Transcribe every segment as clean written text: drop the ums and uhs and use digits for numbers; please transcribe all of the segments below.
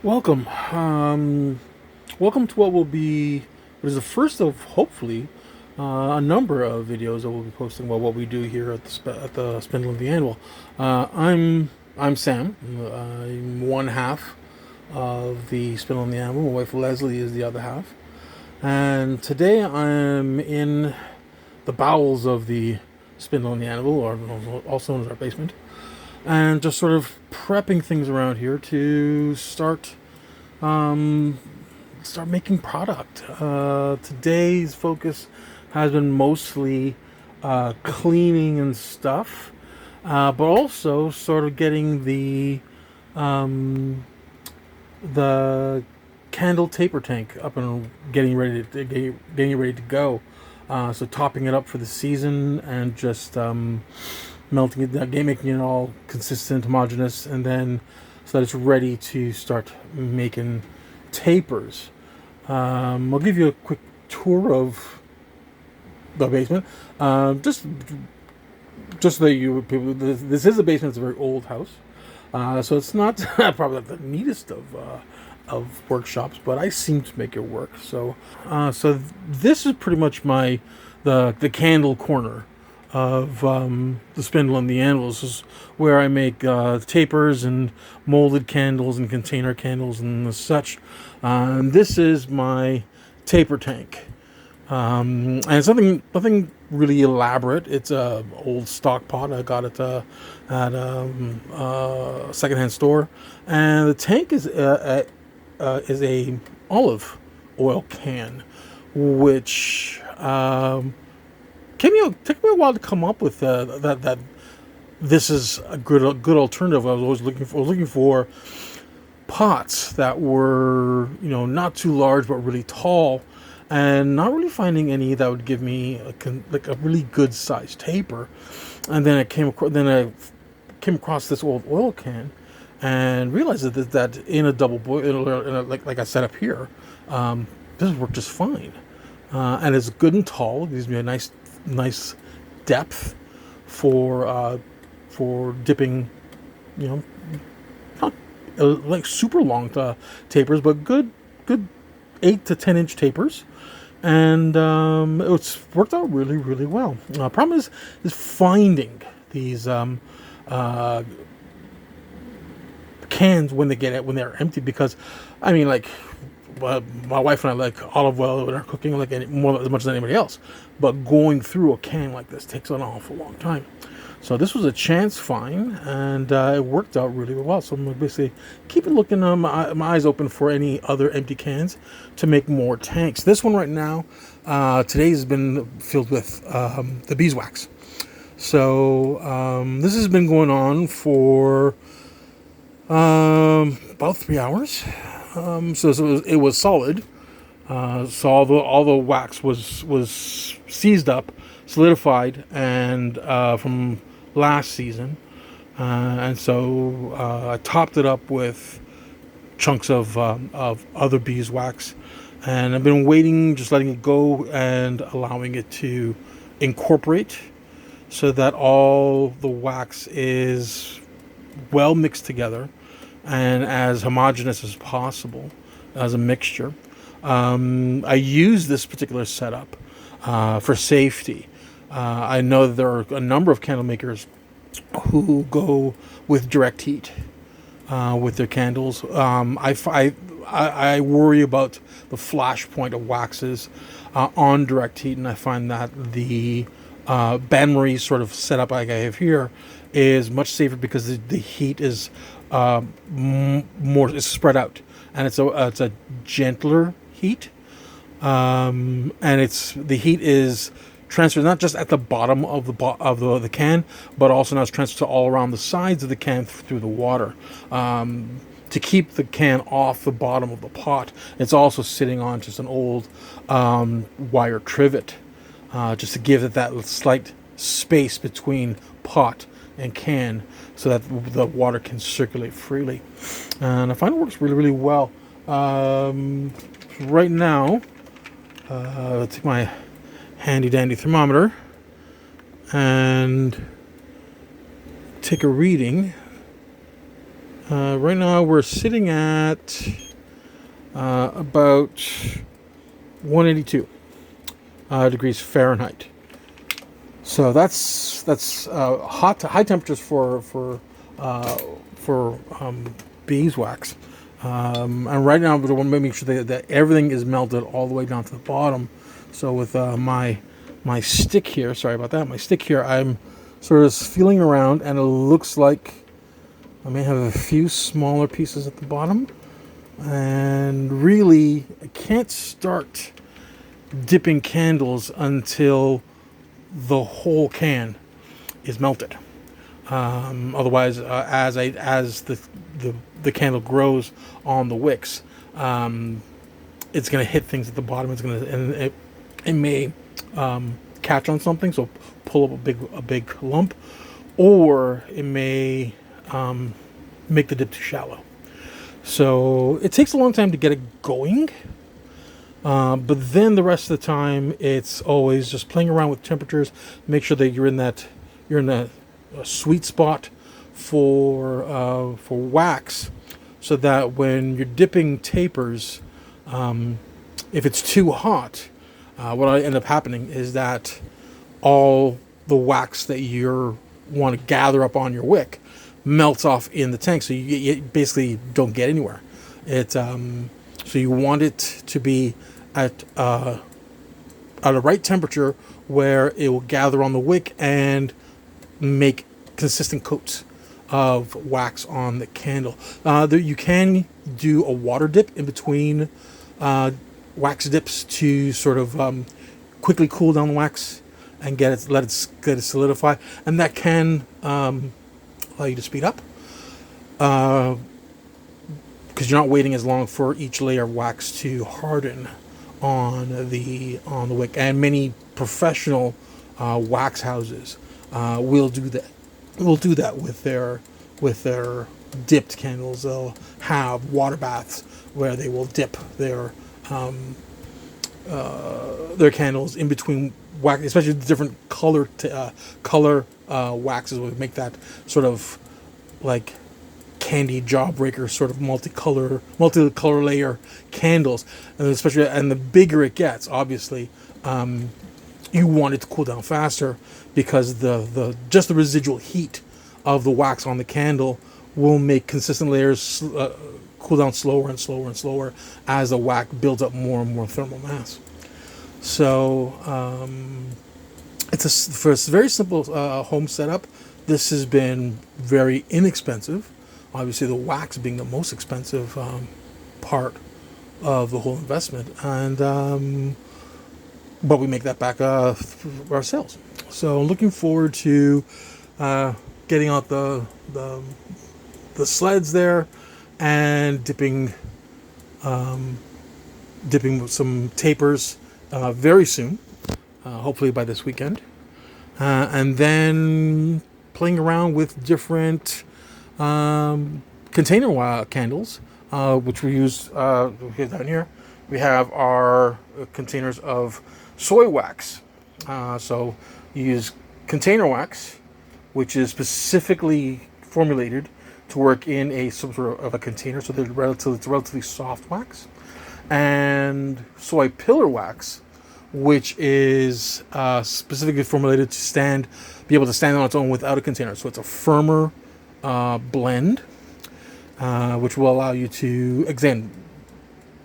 Welcome. Welcome to what is the first of hopefully a number of videos that we'll be posting about what we do here at the Spindle and the Anvil. I'm Sam. I'm one half of the Spindle and the Anvil. My wife Leslie is the other half, and today I'm in the bowels of the Spindle and the Anvil, or also known as our basement, and just sort of prepping things around here to um, start making product. Today's focus has been mostly cleaning and stuff, but also sort of getting um, the candle taper tank up and getting ready to go. So topping it up for the season and just melting it, making it all consistent, homogeneous, and then so that it's ready to start making tapers. I'll give you a quick tour of the basement. Just so that you people, this is a basement. It's a very old house, so it's not probably not the neatest of workshops, but I seem to make it work. So this is pretty much the candle corner of the Spindle and the Anvil. This is where I make tapers and molded candles and container candles and such. And this is my taper tank. And it's nothing really elaborate. It's a old stock pot. I got it at a secondhand store, and the tank is a olive oil can, which took me a while to come up with that. This is a good alternative. I was looking for pots that were not too large but really tall, and not really finding any that would give me a really good sized taper. And then I came across this old oil can, and realized that in a double boil, like I set up here, this worked just fine. And it's good and tall. It gives me a nice depth for dipping, not like super long tapers, but good 8 to 10 inch tapers, and it's worked out really well. Problem is finding these cans when they're empty, because I mean, like, my wife and I like olive oil in our cooking as much as anybody else, but going through a can like this takes an awful long time. So this was a chance find, and it worked out really well. So I'm basically keeping looking, my eyes open for any other empty cans to make more tanks. This one right now, today has been filled with the beeswax. So this has been going on for about 3 hours. So it was solid. So all the wax was seized up, solidified, and from last season, and so I topped it up with chunks of other beeswax, and I've been waiting, just letting it go and allowing it to incorporate, so that all the wax is well mixed together and as homogeneous as possible as a mixture. I use this particular setup for safety. I know that there are a number of candle makers who go with direct heat with their candles. I worry about the flash point of waxes on direct heat, and I find that the bain marie sort of setup like I have here is much safer, because the heat is more is spread out, and it's a gentler heat, and the heat is transferred not just at the bottom of the can, but also now it's transferred to all around the sides of the can through the water. To keep the can off the bottom of the pot, it's also sitting on just an old wire trivet, just to give it that slight space between pot and can, so that the water can circulate freely. And I find it works really well. Right now, I'll take my handy dandy thermometer and take a reading Right now we're sitting at about 182 degrees Fahrenheit. So that's high temperatures for beeswax. And right now, I want to make sure that everything is melted all the way down to the bottom. So with my stick here, sorry about that, my stick here, I'm sort of feeling around, and it looks like I may have a few smaller pieces at the bottom. And really, I can't start dipping candles until the whole can is melted. Otherwise, as the candle grows on the wicks, it's going to hit things at the bottom. It may catch on something, so pull up a big lump, or it may make the dip too shallow. So it takes a long time to get it going. But then the rest of the time, it's always just playing around with temperatures. Make sure that you're in that sweet spot for wax, so that when you're dipping tapers, if it's too hot, what I end up happening is that all the wax that you want to gather up on your wick melts off in the tank, so you basically don't get anywhere. So you want it to be at a right temperature where it will gather on the wick and make consistent coats of wax on the candle. You can do a water dip in between wax dips to sort of quickly cool down the wax and let it solidify, and that can allow you to speed up. Because you're not waiting as long for each layer of wax to harden on the wick. And many professional wax houses will do that. Will do that with their dipped candles. They'll have water baths where they will dip their candles in between wax, especially the different color waxes would make that sort of like candy jawbreaker, sort of multicolor layer candles. And especially, and the bigger it gets, obviously, you want it to cool down faster, because the residual heat of the wax on the candle will make consistent layers cool down slower and slower and slower as the wax builds up more and more thermal mass. So for a very simple home setup, this has been very inexpensive. Obviously, the wax being the most expensive part of the whole investment, and but we make that back ourselves. So I'm looking forward to getting out the sleds there and dipping some tapers very soon, hopefully by this weekend, and then playing around with different container candles, which we use here down here. We have our containers of soy wax. So you use container wax, which is specifically formulated to work in some sort of a container, so it's relatively soft wax, and soy pillar wax, which is specifically formulated to be able to stand on its own without a container. So it's a firmer blend, which will allow you to, again,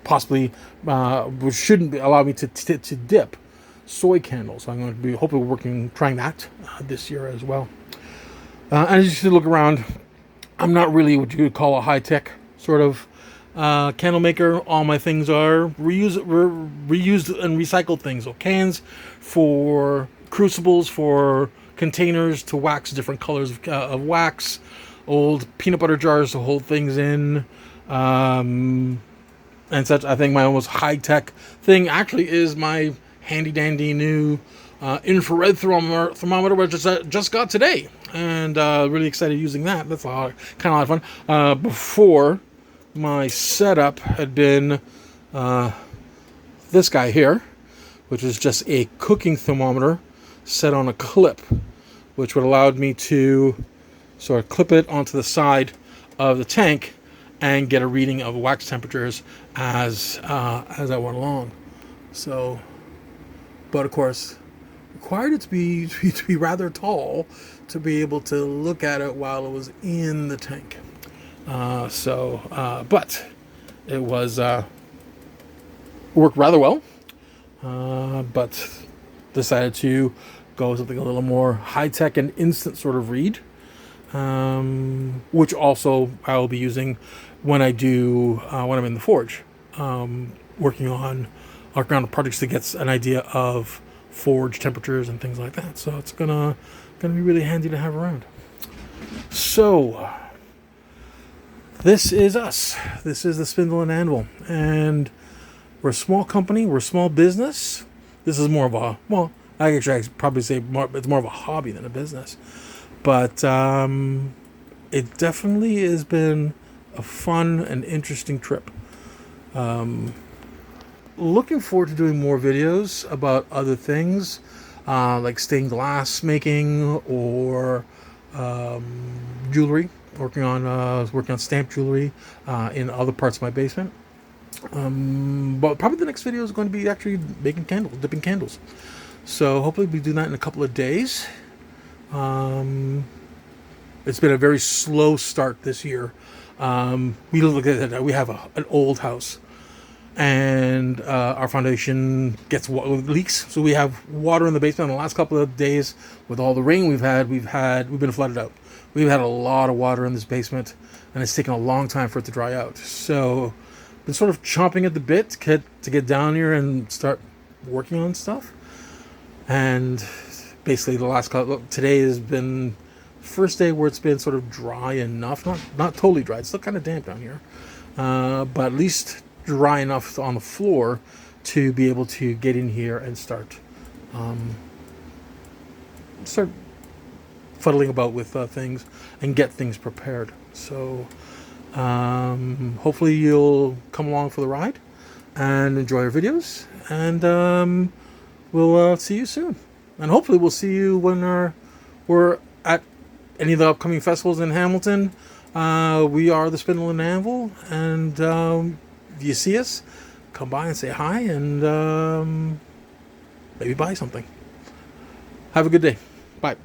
possibly, which shouldn't allow me to dip soy candles. So I'm going to be hopefully trying that this year as well. And as you see, look around, I'm not really what you would call a high-tech sort of candle maker. All my things are reused and recycled things. So cans for crucibles, for containers to wax different colors of wax, old peanut butter jars to hold things in, and such. I think my most high-tech thing actually is my handy-dandy new infrared thermometer, which I just got today, and really excited using that. That's kind of a lot of fun. Before, my setup had been this guy here, which is just a cooking thermometer set on a clip, which would allow me to sort of clip it onto the side of the tank and get a reading of wax temperatures as I went along. So, but of course, required it to be rather tall to be able to look at it while it was in the tank. But it was worked rather well. But decided to go with something a little more high tech and instant sort of read, which also I will be using when I do when I'm in the forge, working on projects to get an idea of forge temperatures and things like that. So it's gonna be really handy to have around. So this is us. This is the Spindle and Anvil, and we're a small company. We're a small business. This is more of a, well, I probably say it's more of a hobby than a business. But it definitely has been a fun and interesting trip. Looking forward to doing more videos about other things, like stained glass making or jewelry. Working on stamped jewelry in other parts of my basement. But probably the next video is going to be actually making candles, dipping candles. So hopefully we do that in a couple of days. It's been a very slow start this year. We look at it, we have an old house, and our foundation leaks, so we have water in the basement. In the last couple of days, with all the rain we've been flooded out. We've had a lot of water in this basement, and it's taken a long time for it to dry out. So, been sort of chomping at the bit to get down here and start working on stuff. And basically, today has been the first day where it's been sort of dry enough, not totally dry. It's still kind of damp down here, but at least dry enough on the floor to be able to get in here and start fuddling about with things and get things prepared. So hopefully you'll come along for the ride and enjoy our videos, and we'll see you soon. And hopefully we'll see you when we're at any of the upcoming festivals in Hamilton. We are the Spindle and Anvil, and if you see us, come by and say hi, and maybe buy something. Have a good day. Bye.